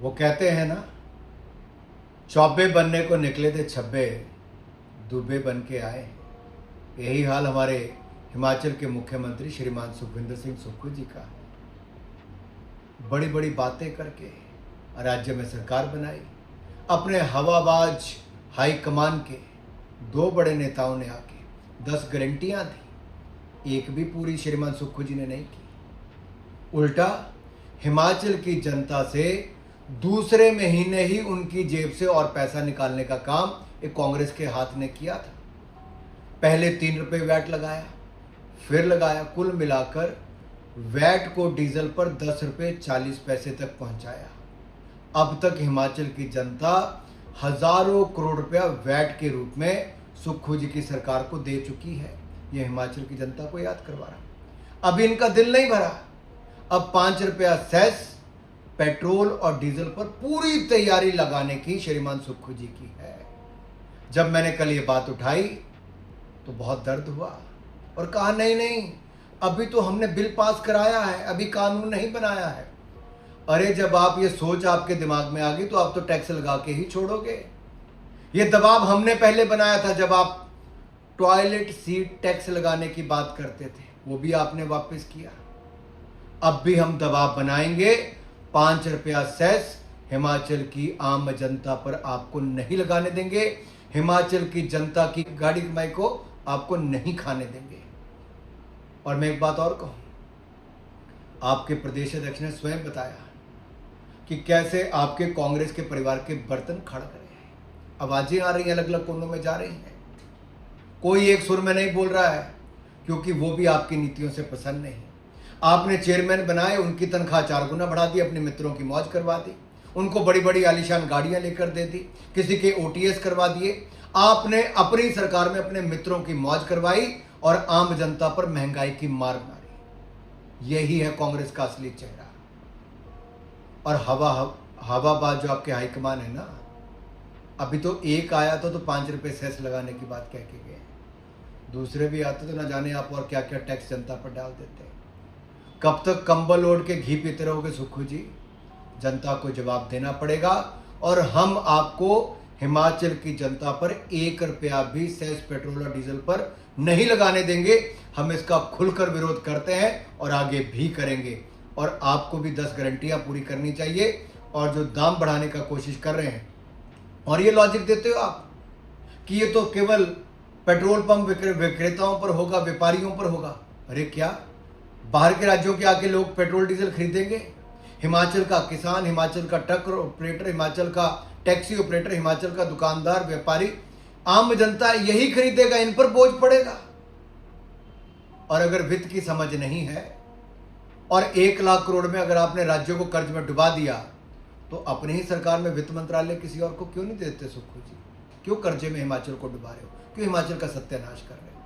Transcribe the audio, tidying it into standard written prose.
वो कहते हैं ना, चौबे बनने को निकले थे छब्बे, दुबे बन के आए। यही हाल हमारे हिमाचल के मुख्यमंत्री श्रीमान सुखविंदर सिंह सुक्खू जी का है। बड़ी बड़ी बातें करके राज्य में सरकार बनाई। अपने हवाबाज हाईकमान के दो बड़े नेताओं ने आके 10 गारंटियां दी, एक भी पूरी श्रीमान सुक्खू जी ने नहीं की। उल्टा हिमाचल की जनता से दूसरे महीने ही उनकी जेब से और पैसा निकालने का काम एक कांग्रेस के हाथ ने किया था। पहले 3 रुपए वैट लगाया, फिर लगाया, कुल मिलाकर वैट को डीजल पर 10 रुपए 40 पैसे तक पहुंचाया। अब तक हिमाचल की जनता हजारों करोड़ रुपया वैट के रूप में सुक्खू जी की सरकार को दे चुकी है। यह हिमाचल की जनता को याद करवा रहा। अभी इनका दिल नहीं भरा। अब 5 रुपया सेस पेट्रोल और डीजल पर पूरी तैयारी लगाने की श्रीमान सुक्खू जी की है। जब मैंने कल ये बात उठाई तो बहुत दर्द हुआ और कहा नहीं नहीं, अभी तो हमने बिल पास कराया है, अभी कानून नहीं बनाया है। अरे जब आप ये सोच आपके दिमाग में आ गई तो आप तो टैक्स लगा के ही छोड़ोगे। ये दबाव हमने पहले बनाया था जब आप टॉयलेट सीट टैक्स लगाने की बात करते थे, वो भी आपने वापस किया। अब भी हम दबाव बनाएंगे। 5 रुपया सेस हिमाचल की आम जनता पर आपको नहीं लगाने देंगे। हिमाचल की जनता की गाड़ी कमाई को आपको नहीं खाने देंगे। और मैं एक बात और कहूं, आपके प्रदेश अध्यक्ष ने स्वयं बताया कि कैसे आपके कांग्रेस के परिवार के बर्तन खड़ रहे हैं, आवाजें आ रही हैं, अलग अलग कोनों में जा रही हैं। कोई एक सुर में नहीं बोल रहा है क्योंकि वो भी आपकी नीतियों से पसंद नहीं। आपने चेयरमैन बनाए, उनकी तनख्वाह 4 गुना बढ़ा दी, अपने मित्रों की मौज करवा दी, उनको बड़ी बड़ी आलीशान गाड़ियां लेकर दे दी, किसी के ओटीएस करवा दिए। आपने अपनी सरकार में अपने मित्रों की मौज करवाई और आम जनता पर महंगाई की मार मारी। यही है कांग्रेस का असली चेहरा। और हवाबाज जो आपके हाईकमान है ना, अभी तो एक आया था तो 5 रुपए सेस लगाने की बात कह के गए, दूसरे भी आते तो ना जाने आप और क्या क्या टैक्स जनता पर डाल देते। कब तक कंबल ओढ़ के घी पीते रहोगे सुक्खू जी? जनता को जवाब देना पड़ेगा। और हम आपको हिमाचल की जनता पर 1 रुपया भी सेस पेट्रोल और डीजल पर नहीं लगाने देंगे। हम इसका खुलकर विरोध करते हैं और आगे भी करेंगे। और आपको भी 10 गारंटियां पूरी करनी चाहिए। और जो दाम बढ़ाने का कोशिश कर रहे हैं और ये लॉजिक देते हो आप कि ये तो केवल पेट्रोल पंप विक्रेताओं पर होगा, व्यापारियों पर होगा। अरे क्या बाहर के राज्यों के आके लोग पेट्रोल डीजल खरीदेंगे? हिमाचल का किसान, हिमाचल का ट्रक ऑपरेटर, हिमाचल का टैक्सी ऑपरेटर, हिमाचल का दुकानदार, व्यापारी, आम जनता यही खरीदेगा, इन पर बोझ पड़ेगा। और अगर वित्त की समझ नहीं है और 1 लाख करोड़ में अगर आपने राज्यों को कर्ज में डुबा दिया तो अपनी ही सरकार में वित्त मंत्रालय किसी और को क्यों नहीं देते सुक्खू जी? क्यों कर्जे में हिमाचल को डुबा रहे हो? क्यों हिमाचल का सत्यानाश कर रहे हो?